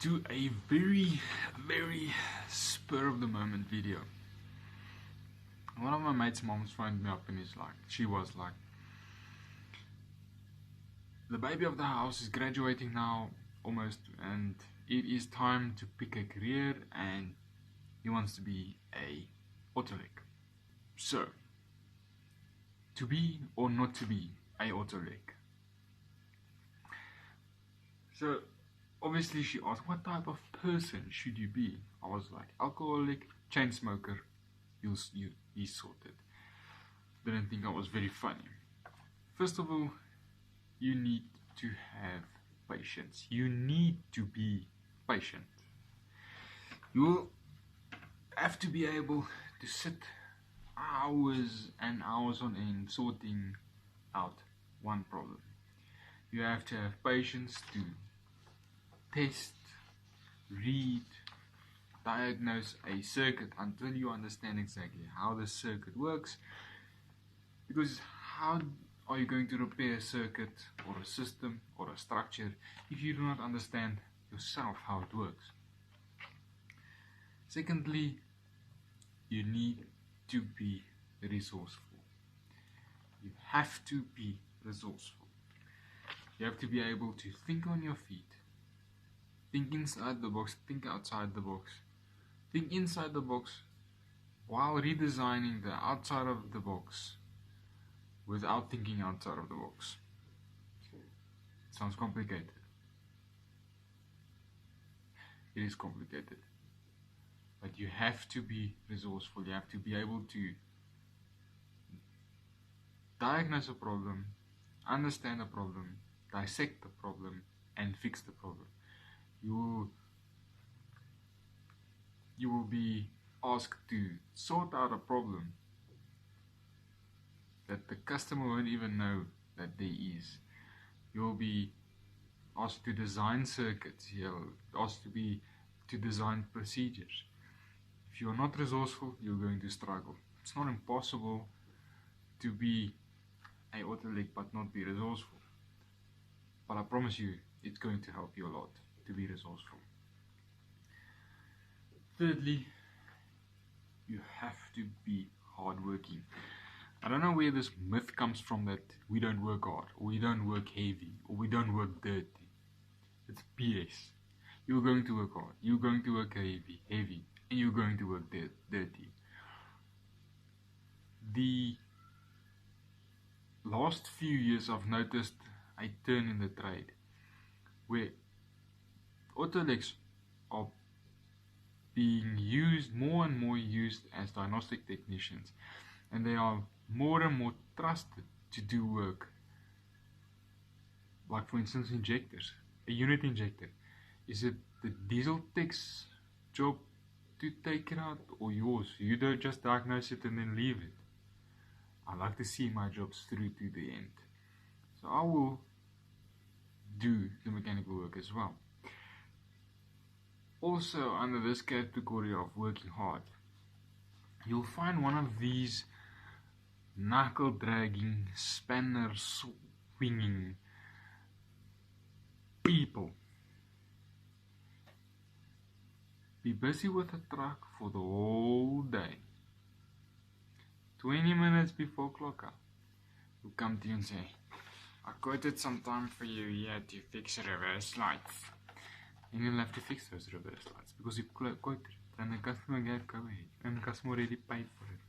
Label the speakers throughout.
Speaker 1: to a very spur of the moment video. One of my mates' moms phoned me up and she was like, the baby of the house is graduating now almost, and it is time to pick a career, and he wants to be a autolic. So, to be or not to be a autolic? So obviously she asked, what type of person should you be? I was like, alcoholic, chain smoker, he's sorted. Didn't think I was very funny. First of all, you need to have patience. You need to be patient. You will have to be able to sit hours and hours on end sorting out one problem. You have to have patience to test, read, diagnose a circuit until you understand exactly how the circuit works. Because how are you going to repair a circuit or a system or a structure if you do not understand yourself how it works? Secondly, you need to be resourceful. You have to be resourceful. You have to be able to think on your feet. Think inside the box, think outside the box. Think inside the box while redesigning the outside of the box without thinking outside of the box. It sounds complicated. It is complicated. But you have to be resourceful. You have to be able to diagnose a problem, understand a problem, dissect the problem, and fix the problem. You will be asked to sort out a problem that the customer won't even know that there is. You'll be asked to design circuits. You'll asked to design procedures. If you're not resourceful, you're going to struggle. It's not impossible to be a autolic but not be resourceful. But I promise you, it's going to help you a lot to be resourceful. Thirdly, you have to be hardworking. I don't know where this myth comes from that we don't work hard, or we don't work heavy, or we don't work dirty. It's BS. You're going to work hard, you're going to work heavy, and you're going to work dirty. The last few years I've noticed a turn in the trade where autolics are being used, more and more used as diagnostic technicians, and they are more and more trusted to do work like, for instance, injectors. A unit injector, is it the diesel tech's job to take it out or yours? You don't just diagnose it and then leave it. I like to see my jobs through to the end, so I will do the mechanical work as well. Also, under this category of working hard, you'll find one of these knuckle dragging, spanner swinging people. Be busy with a truck for the whole day. 20 minutes before clock out, will come to you and say, I quoted some time for you here to fix reverse lights. And you'll have to fix those reverse lights because you quoted it and the customer gave go ahead and the customer already paid for it.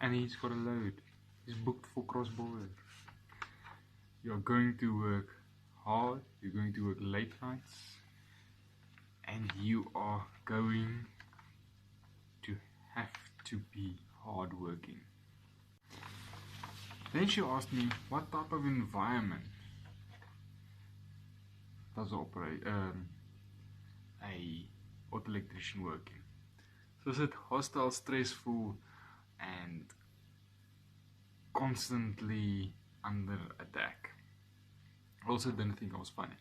Speaker 1: And he's got a load. He's booked for cross-border. You're going to work hard, you're going to work late nights, and you are going to have to be hardworking. Then she asked me, what type of environment does a auto electrician work in? So is it hostile, stressful, and constantly under attack? I also didn't think I was funny.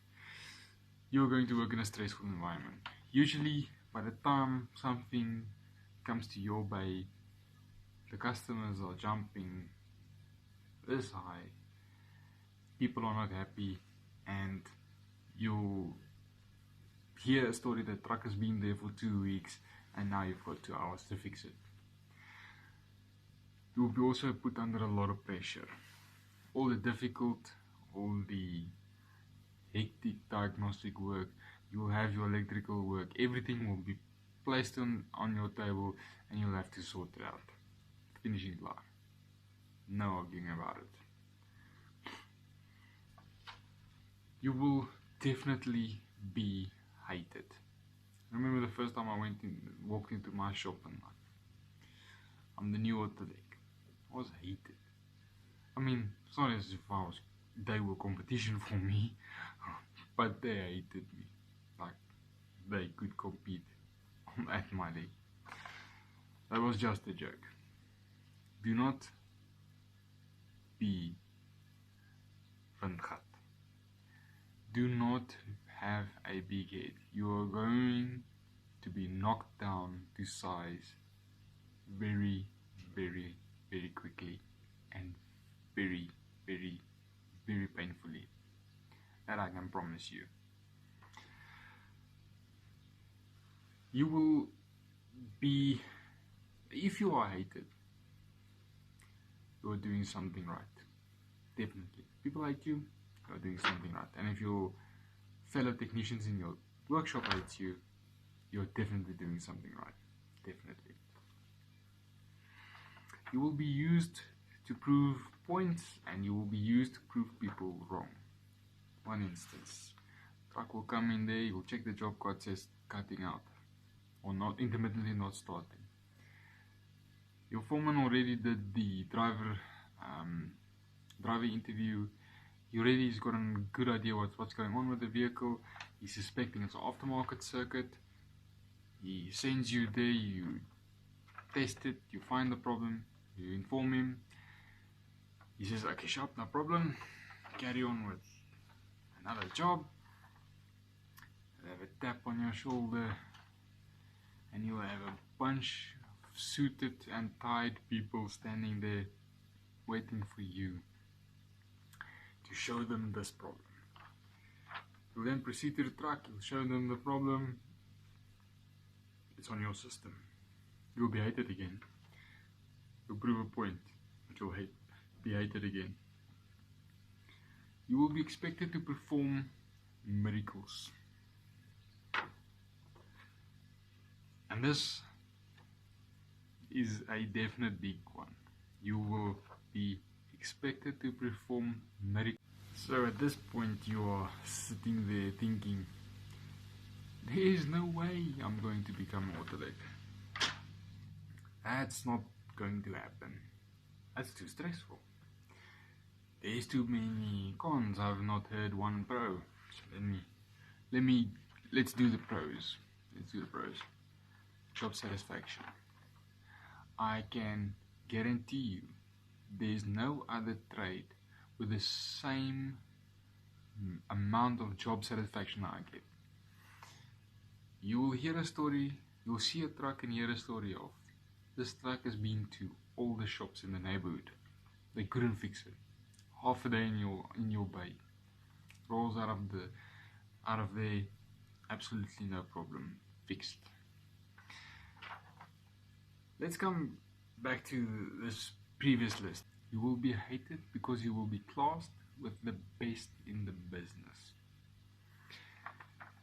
Speaker 1: You're going to work in a stressful environment. Usually, by the time something comes to your bay, the customers are jumping this high, people are not happy, and you'll hear a story that truck has been there for 2 weeks and now you've got 2 hours to fix it. You will be also put under a lot of pressure. All the difficult, all the hectic diagnostic work, you will have your electrical work, everything will be placed on your table and you'll have to sort it out. Finishing line. No arguing about it. You will definitely be hated. I remember the first time I walked into my shop and I'm the new Autolek. I was hated. I mean, it's not as if they were competition for me, but they hated me. Like, they could compete at my league. That was just a joke. Do not be Vindgat. Do not have a big head. You are going to be knocked down to size very, very, very quickly and very, very, very painfully. That I can promise you. You will be, if you are hated, you are doing something right. Definitely. People hate you, you are doing something right. And if your fellow technicians in your workshop hate you, you're definitely doing something right. Definitely. You will be used to prove points and you will be used to prove people wrong. One instance, truck will come in there, you'll check the job card, says cutting out or not, intermittently not starting. Your foreman already did the driver interview. He already has got a good idea what's going on with the vehicle. He's suspecting it's an aftermarket circuit. He sends you there, you test it, you find the problem, you inform him. He says, okay, sharp, no problem. Carry on with another job. You'll have a tap on your shoulder and you'll have a bunch of suited and tied people standing there waiting for you to show them this problem. You'll then proceed to the truck, you'll show them the problem. It's on your system. You'll be hated again. You'll prove a point, but you'll be hated again. You will be expected to perform miracles. And this is a definite big one. You will be expected to perform miracles. So at this point you are sitting there thinking, there is no way I'm going to become Autolek. That's not going to happen. That's too stressful. There's too many cons. I've not heard one pro. So let's do the pros. Let's do the pros. Job satisfaction. I can guarantee you there's no other trade with the same amount of job satisfaction I get. You will hear a story, you'll see a truck and hear a story of this truck has been to all the shops in the neighborhood. They couldn't fix it. Half a day in your bay. Rolls out of there, absolutely no problem. Fixed. Let's come back to this previous list. You will be hated because you will be classed with the best in the business.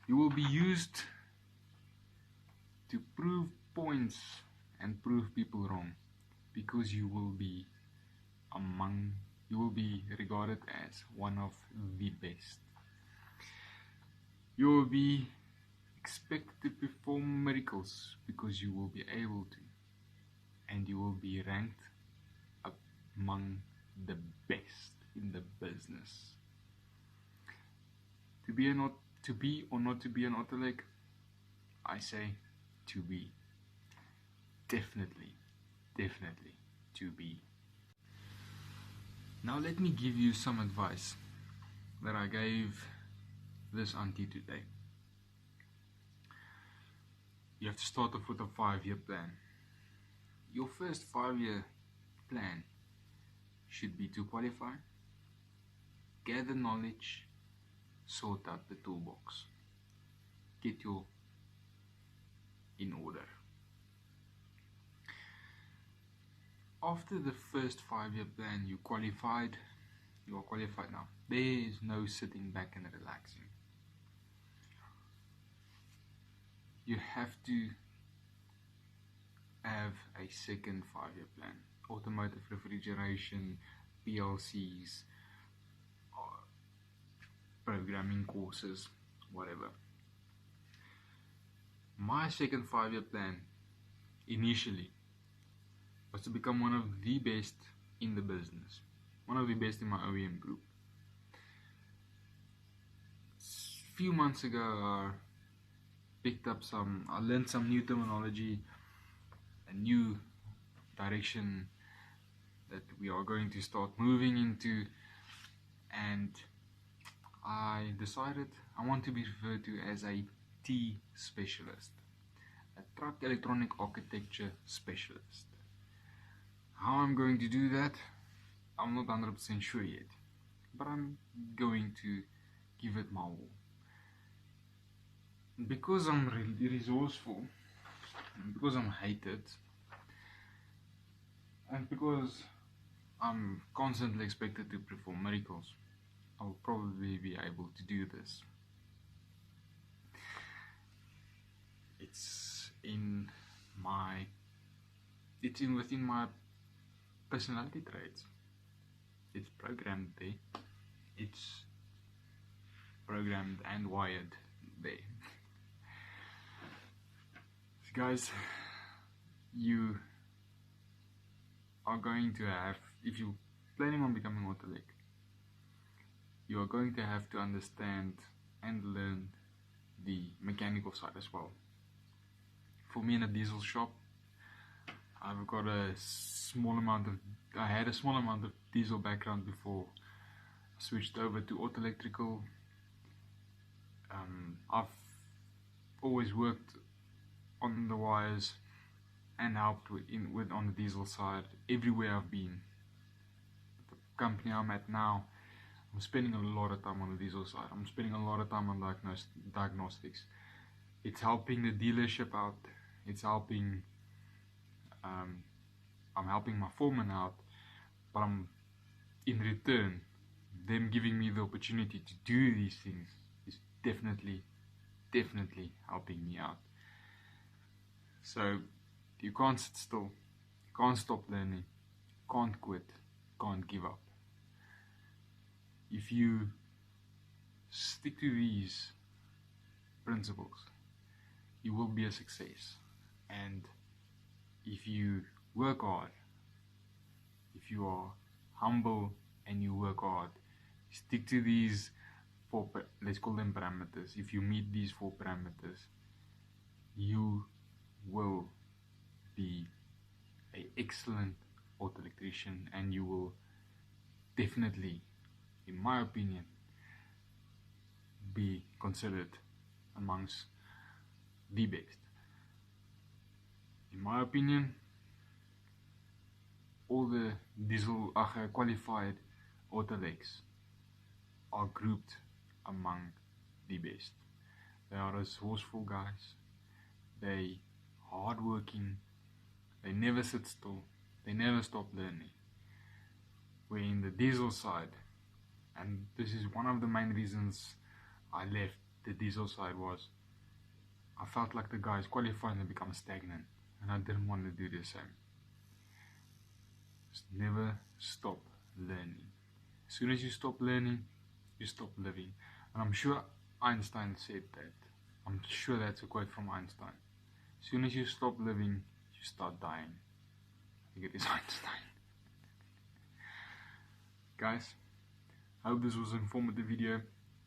Speaker 1: You will be used to prove points and prove people wrong because you will be regarded as one of the best. You will be expected to perform miracles because you will be able to, and you will be ranked among the best in the business. To be or not to be an Autolek, I say to be. Definitely to be. Now let me give you some advice that I gave this auntie today. You have to start off with a 5-year plan. Your first 5-year plan should be to qualify, gather knowledge, sort out the toolbox. get your in order. After the first 5-year plan, you are qualified now. There is no sitting back and relaxing. You have to have a second 5-year plan. Automotive refrigeration, PLCs, programming courses, whatever. My second 5-year plan initially was to become one of the best in the business, one of the best in my OEM group. A few months ago, I learned some new terminology, a new direction that we are going to start moving into, and I decided I want to be referred to as a T specialist, a truck electronic architecture specialist. How I'm going to do that, I'm not 100% sure yet, but I'm going to give it my all. Because I'm really resourceful, because I'm hated, and because I'm constantly expected to perform miracles, I'll probably be able to do this. It's within my personality traits. It's programmed there. It's programmed and wired there. So guys, you are going to have, if you're planning on becoming Autolec, you are going to have to understand and learn the mechanical side as well. For me, in a diesel shop, I had a small amount of diesel background before I switched over to auto electrical. I've always worked on the wires and helped on the diesel side everywhere I've been. The company I'm at now, I'm spending a lot of time on the diesel side. I'm spending a lot of time on diagnostics. It's helping the dealership out. It's helping. I'm helping my foreman out, but in return, them giving me the opportunity to do these things is definitely helping me out. So you can't sit still, you can't stop learning, can't quit, can't give up. If you stick to these principles, you will be a success. And if you work hard, if you are humble and you work hard, stick to these 4, let's call them parameters. If you meet these 4 parameters, you will be an excellent auto electrician, and you will definitely, in my opinion, be considered amongst the best. In my opinion, all the diesel qualified Autolecs are grouped among the best. They are resourceful guys, they hardworking, they never sit still, they never stop learning. Where in the diesel side, and this is one of the main reasons I left the diesel side, was I felt like the guys qualified and become stagnant, and I didn't want to do the same. Just never stop learning. As soon as you stop learning, you stop living. And I'm sure Einstein said that. I'm sure that's a quote from Einstein. As soon as you stop living, you start dying. I think it is Einstein. Guys, I hope this was an informative video.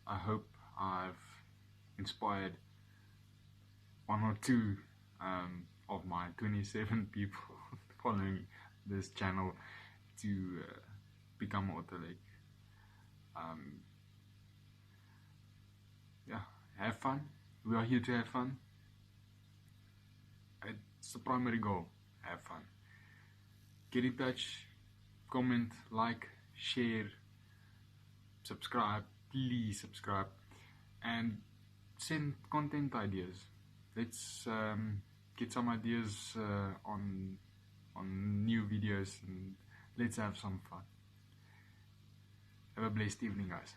Speaker 1: I hope I've inspired 1 or 2 of my 27 people following this channel to become Autolec. Yeah, have fun. We are here to have fun. It's the primary goal. Have fun. Get in touch, comment, like, share, subscribe. Please subscribe, and send content ideas. Let's get some ideas on new videos, and let's have some fun. Have a blessed evening, guys.